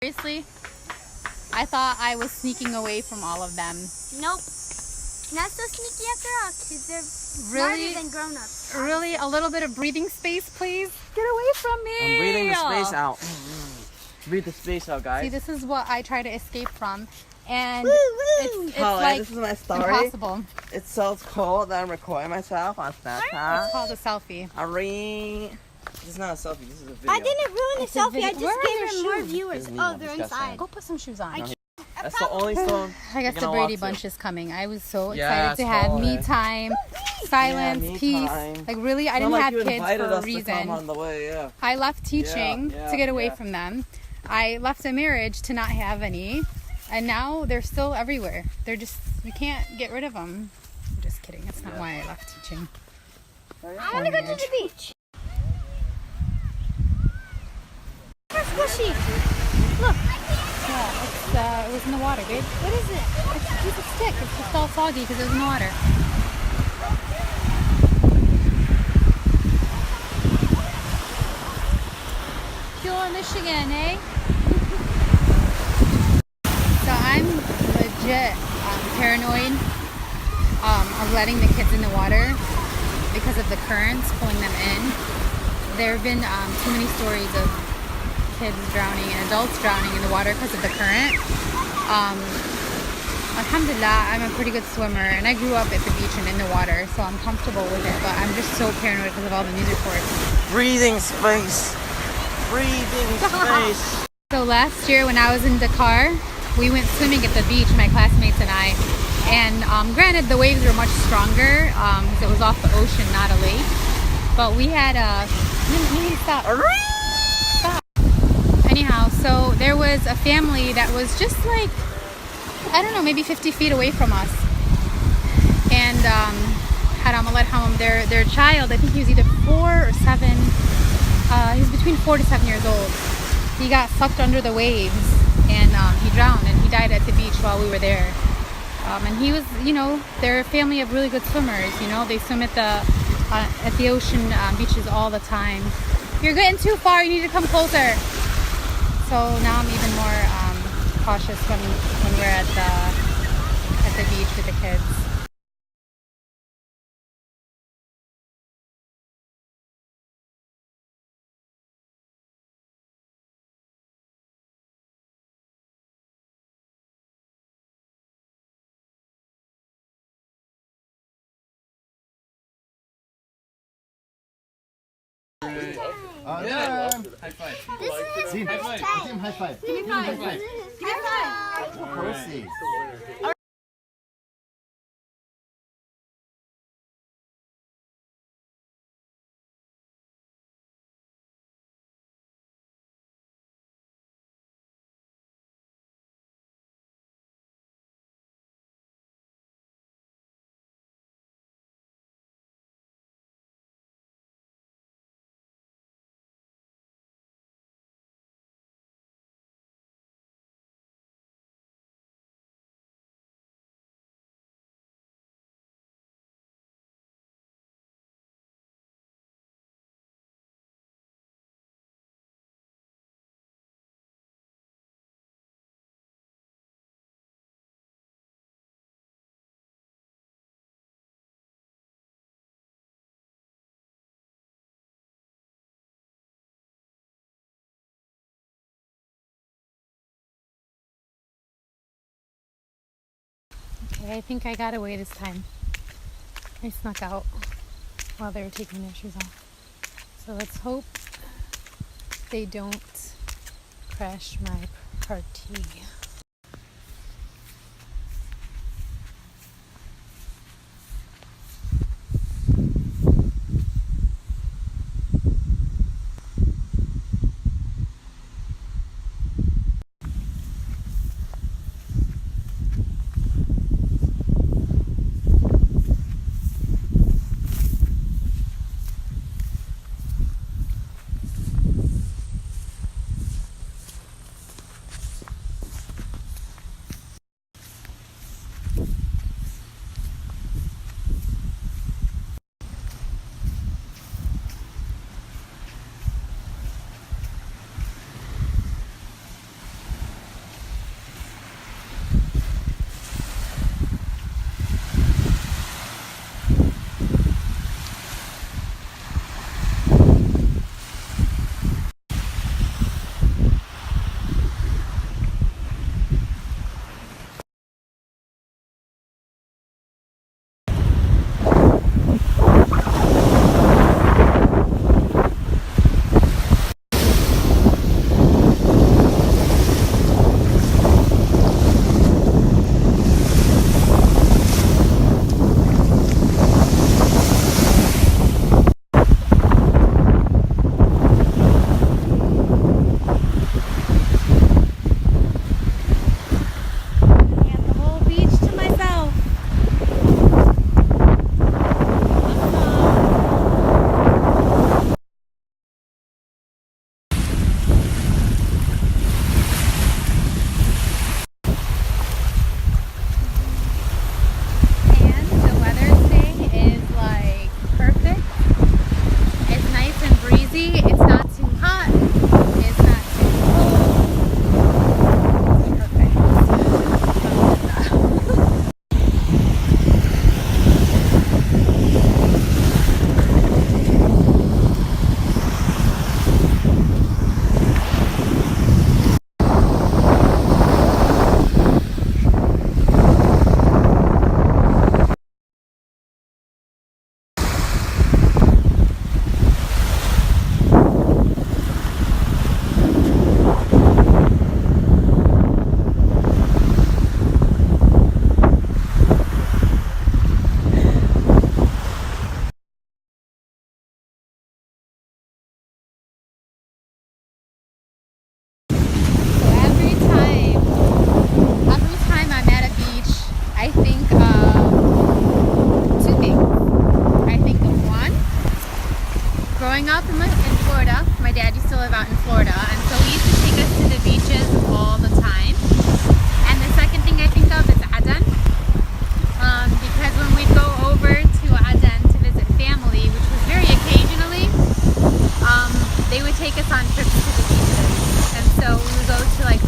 Seriously? I thought I was sneaking away from all of them. Nope. Not so sneaky after all, kids are Really? smarter than grown-ups. Really? A little bit of breathing space, please? Get away from me! I'm breathing the space out. Breathe the space out, guys. See, this is what I try to escape from. And it's Holly, like this is my story. impossible. It's so cold that I'm recording myself on Snapchat. It's called a selfie. This is not a selfie, this is a video. I didn't ruin the It's a selfie. video. I just Where are gave your her more shoes? viewers. Disney, Oh, I'm they're disgusting. inside. Go put some shoes on. That's the only stone. I guess you're the gonna Brady walk Bunch to. is coming. I was so Yeah, excited to have me totally. time, silence, me peace. time. Like really, I It's not didn't like have you kids invited for a us to come reason. on the way, yeah. I left teaching Yeah, to get away yeah. from them. I left a marriage to not have any. And now they're still everywhere. They're just, you can't get rid of them. I'm just kidding. That's not why I left teaching. I want to go to the beach. They're squishy. Look. Yeah, it was in the water, babe. What is it? It's a piece of stick. It's just all soggy because it was in the water. Pure Michigan, eh? So I'm legit paranoid of letting the kids in the water because of the currents pulling them in. There have been too many stories of kids drowning and adults drowning in the water because of the current. Alhamdulillah, I'm a pretty good swimmer and I grew up at the beach and in the water, so I'm comfortable with it, but I'm just so paranoid because of all the news reports. Breathing space. Breathing space. So last year when I was in Dakar, we went swimming at the beach, my classmates and I, and granted the waves were much stronger because it was off the ocean, not a lake, but we had you need to stop. Anyhow, so there was a family that was just like, I don't know, maybe 50 feet away from us. And their child, I think he was either 4 or 7, he was between 4 to 7 years old. He got sucked under the waves and he drowned and he died at the beach while we were there. And he was, they're a family of really good swimmers, they swim at the ocean beaches all the time. You're getting too far, you need to come closer. So now I'm even more cautious when we're at the beach with the kids. High five. See, high five. Give him high five. Give me five. Give me five. Of course he. Okay, I think I got away this time. I snuck out while they were taking their shoes off. So let's hope they don't crash my party.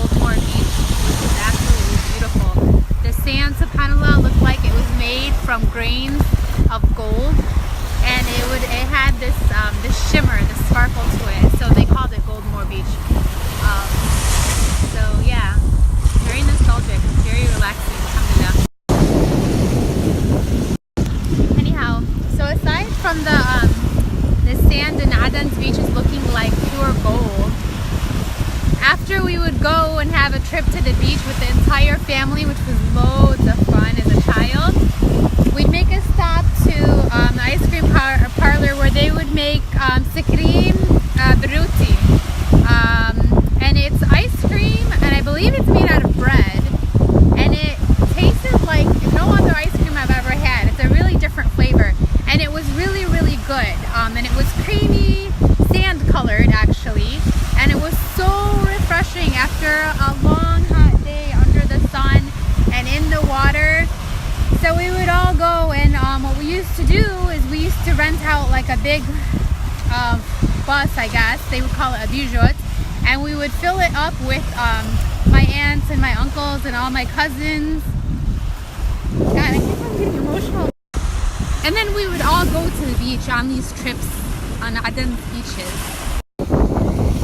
Goldmore Beach, which is absolutely beautiful. The sand, subhanAllah, looked like it was made from grains of gold, and it had this shimmer, this sparkle to it. So they called it Goldmore Beach. So yeah, very nostalgic, very relaxing. Alhamdulillah. Anyhow, so aside from the sand in Aden's beaches looking like pure gold, after we would go and have a trip to the beach with the entire family, which was loads of fun as a child, we'd make a stop to the ice cream parlor where they would make sikrim baruti. And it's ice cream, and I believe it's made out of bread, and it tasted like no other ice cream I've ever had. It's a really different flavor, and it was really, really good. And it was creamy, sand colored actually, and it was so refreshing after a long hot day under the sun and in the water. So we would all go, and what we used to do is we used to rent out like a big bus, I guess they would call it a bijot, and we would fill it up with my aunts and my uncles and all my cousins. God, I think I'm getting emotional. And then we would all go to the beach on these trips on Aden's beaches.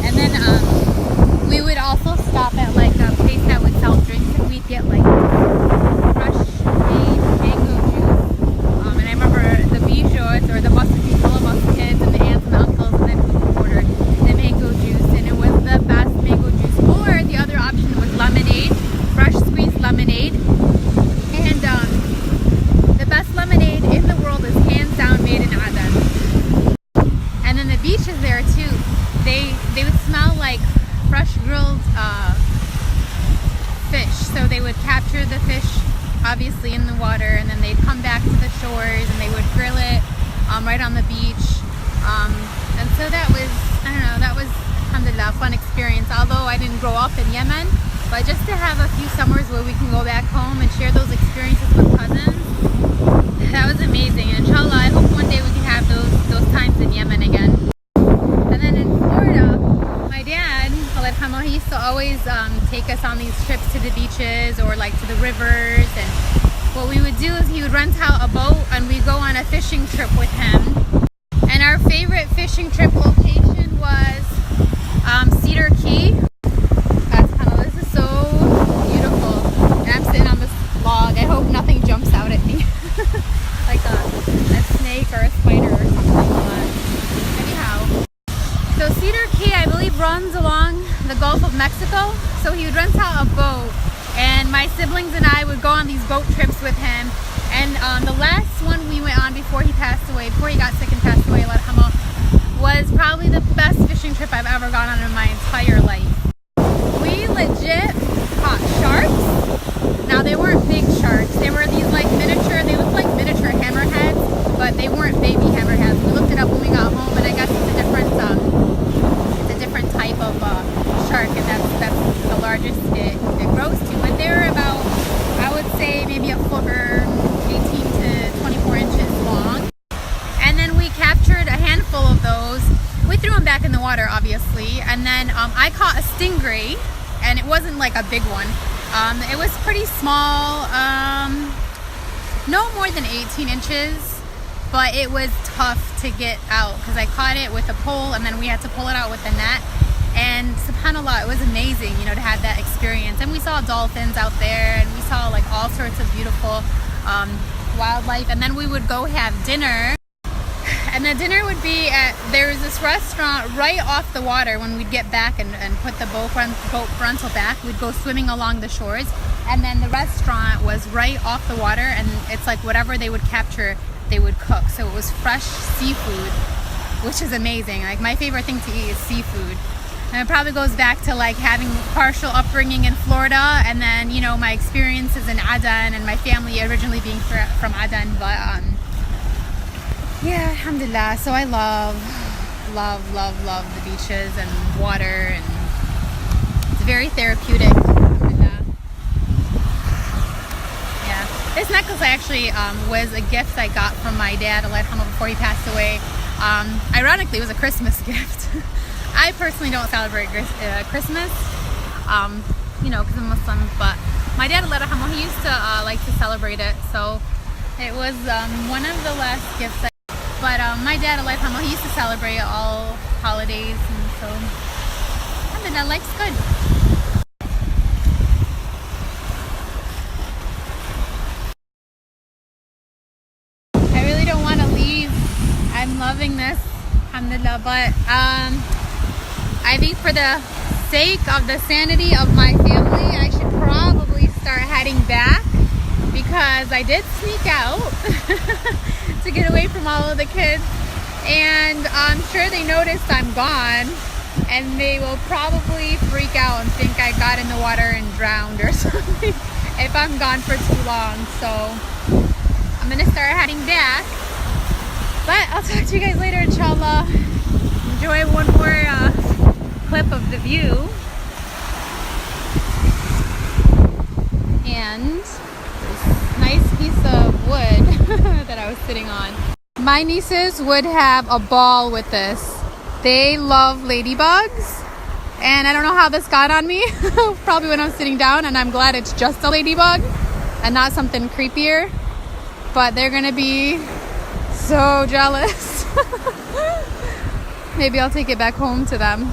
And then we would also stop at like a place that would sell drinks, and we'd get like fresh made mango juice. And I remember the bijot, or the kids and the aunts and the uncles, and then we would order the mango juice, and it was the best mango juice. Or the other option was lemonade, fresh squeezed lemonade. And the best lemonade in the world is hands down made in Aden. And then the beaches there too, they would smell like fresh grilled fish. So they would capture the fish obviously in the water, and then they'd come back to the shores and they would grill it right on the beach. And so that was, I don't know, that was, alhamdulillah, a fun experience. Although I didn't grow up in Yemen, but just to have a few summers where we can go back home and share those experiences with cousins, that was amazing. And inshallah, I hope one day we can have those times in Yemen again. And then in Florida, my dad, he used to always take us on these trips to the beaches or like to the rivers. And what we would do is he would rent out a boat and we'd go on a fishing trip with him. And our favorite fishing trip location was Cedar Key. This is so beautiful. And I'm sitting on this log. I hope nothing jumps out at me. Like a snake or a spider or something. But anyhow. So Cedar Key, I believe, runs along the Gulf of Mexico. So he would rent out a boat, and my siblings and I would go on these boat trips with him. And the last one we went on before he passed away, before he got sick and passed away, was probably the best fishing trip I've ever gone on in my entire life. We legit caught sharks. Now they weren't big sharks. They were these like miniature, they looked like miniature hammerheads, but they weren't baby hammerheads. We looked it up when we got home, and I guess it's a different type of shark, and that's the largest it grows to. But they were about, I would say, maybe a foot or 18 to 24 inches long. And then we captured a handful of those. We threw them back in the water, obviously. And then I caught a stingray, and it wasn't like a big one. It was pretty small, no more than 18 inches, but it was tough to get out because I caught it with a pole, and then we had to pull it out with a net. And subhanAllah, it was amazing, you know, to have that experience. And we saw dolphins out there, and we saw like all sorts of beautiful wildlife. And then we would go have dinner. And the dinner would be at, there was this restaurant right off the water. When we'd get back and put the boat rental back, we'd go swimming along the shores. And then the restaurant was right off the water, and it's like whatever they would capture, they would cook. So it was fresh seafood, which is amazing. Like my favorite thing to eat is seafood. And it probably goes back to like having partial upbringing in Florida, and then, you know, my experiences in Aden and my family originally being from Aden. But yeah, alhamdulillah. So I love the beaches and water, and it's very therapeutic. Alhamdulillah. Yeah. This necklace actually was a gift I got from my dad, before he passed away. Ironically, it was a Christmas gift. I personally don't celebrate Christmas, you know, because I'm Muslim. But my dad, Allah yarhamu, he used to like to celebrate it. So it was one of the last gifts. But my dad, Allah yarhamu, he used to celebrate all holidays. And so, alhamdulillah, life's good. I really don't want to leave. I'm loving this, alhamdulillah. But I think for the sake of the sanity of my family, I should probably start heading back, because I did sneak out to get away from all of the kids, and I'm sure they noticed I'm gone, and they will probably freak out and think I got in the water and drowned or something if I'm gone for too long. So I'm gonna start heading back, but I'll talk to you guys later, inshallah. Enjoy one more clip of the view. And this nice piece of wood that I was sitting on. My nieces would have a ball with this. They love ladybugs, and I don't know how this got on me. Probably when I'm sitting down, and I'm glad it's just a ladybug and not something creepier. But they're gonna be so jealous. Maybe I'll take it back home to them.